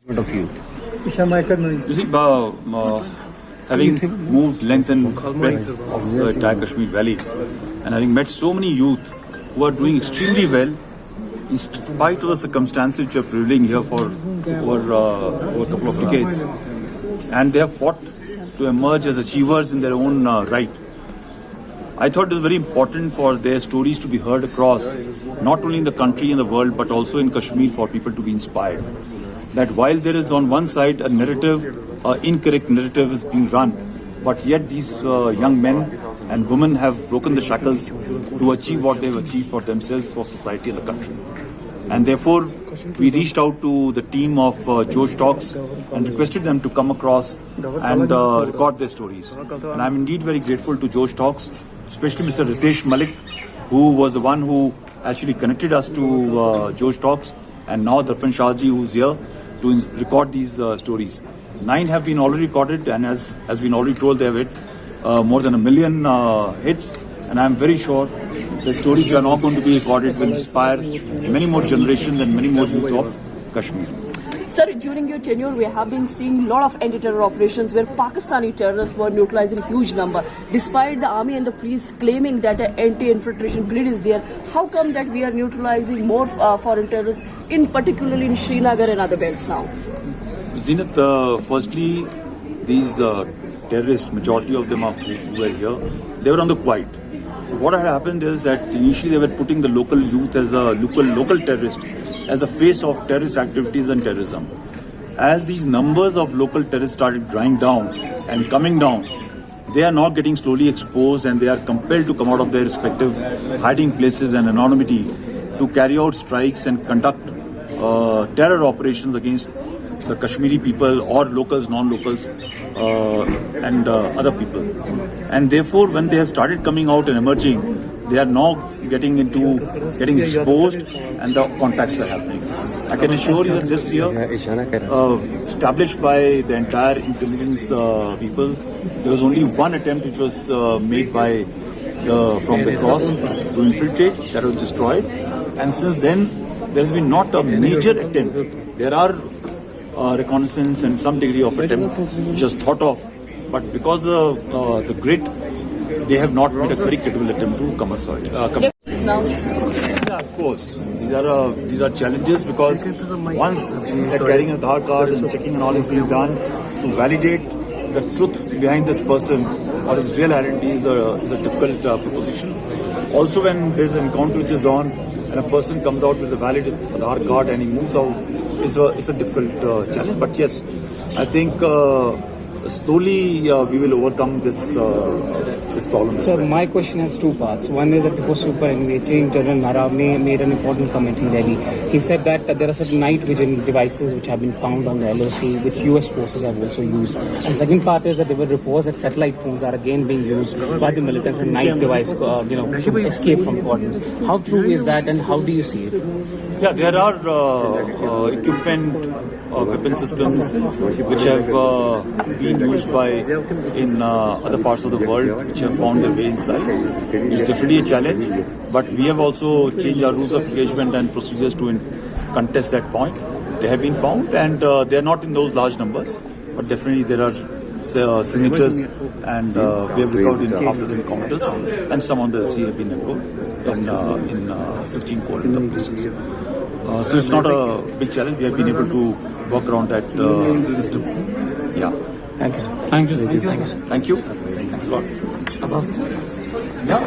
Of you. You see, having moved length and breadth of the entire Kashmir Valley and having met so many youth who are doing extremely well in spite of the circumstances which are prevailing here for over a couple of decades, and they have fought to emerge as achievers in their own right. I thought it was very important for their stories to be heard across, not only in the country and the world, but also in Kashmir, for people to be inspired. That while there is on one side a narrative, incorrect narrative is being run, but yet these young men and women have broken the shackles to achieve what they have achieved for themselves, for society and the country. And therefore, we reached out to the team of Josh Talks and requested them to come across and record their stories. And I'm indeed very grateful to Josh Talks, especially Mr. Ritesh Malik, who was the one who actually connected us to Josh Talks, and now Darpan Shahji, who's here to record these stories. 9 have been already recorded, and as has been already told, they have hit more than 1 million hits. And I'm very sure the stories which are now going to be recorded will inspire many more generations and many more youth of Kashmir. Sir, during your tenure, we have been seeing a lot of anti-terror operations where Pakistani terrorists were neutralizing huge number. Despite the army and the police claiming that an anti-infiltration grid is there, how come that we are neutralizing more foreign terrorists, in particularly in Srinagar and other belts now? Zenith, firstly, these terrorists, majority of them who were here, they were on the quiet. So what had happened is that initially they were putting the local youth as a local terrorist, as the face of terrorist activities and terrorism. As these numbers of local terrorists started drying down and coming down, they are now getting slowly exposed, and they are compelled to come out of their respective hiding places and anonymity to carry out strikes and conduct terror operations against the Kashmiri people or locals, non-locals, and other people. And therefore, when they have started coming out and emerging, they are now getting exposed, and the contacts are happening. I can assure you that this year, established by the entire intelligence people, there was only one attempt which was made by from the cross to infiltrate, that was destroyed. And since then, there has been not a major attempt. There are reconnaissance and some degree of attempt which was thought of, but because the grid, they have not made a very credible attempt to come aside. Yeah, of course. These are challenges, because once they're carrying an Aadhaar card and checking and all these things done to validate the truth behind this person or his real identity is a difficult proposition. Also, when there's an encounter which is on and a person comes out with a valid Aadhaar card and he moves out, it's a difficult challenge. But yes, I think slowly we will overcome this problem. Sir, my question has two parts. One is that before superannuating, General Naravne made an important comment in Delhi. He said that there are certain night vision devices which have been found on the LOC, which US forces have also used. And second part is that there were reports that satellite phones are again being used by the militants and night device, to escape from cordons. How true is that, and how do you see it? Yeah, there are equipment, weapon systems which have been used in other parts of the world, which have found their way inside. It's definitely a challenge, but we have also changed our rules of engagement and procedures to contest that point. They have been found, and they are not in those large numbers, but definitely there are signatures, and we have recovered in after the encounters, and some on the sea have been recovered in 16 cold places. So it's not a big challenge. We have been able to work around that system. Yeah. Thank you, sir. Thank you. Thank you. Thanks a lot. Yeah.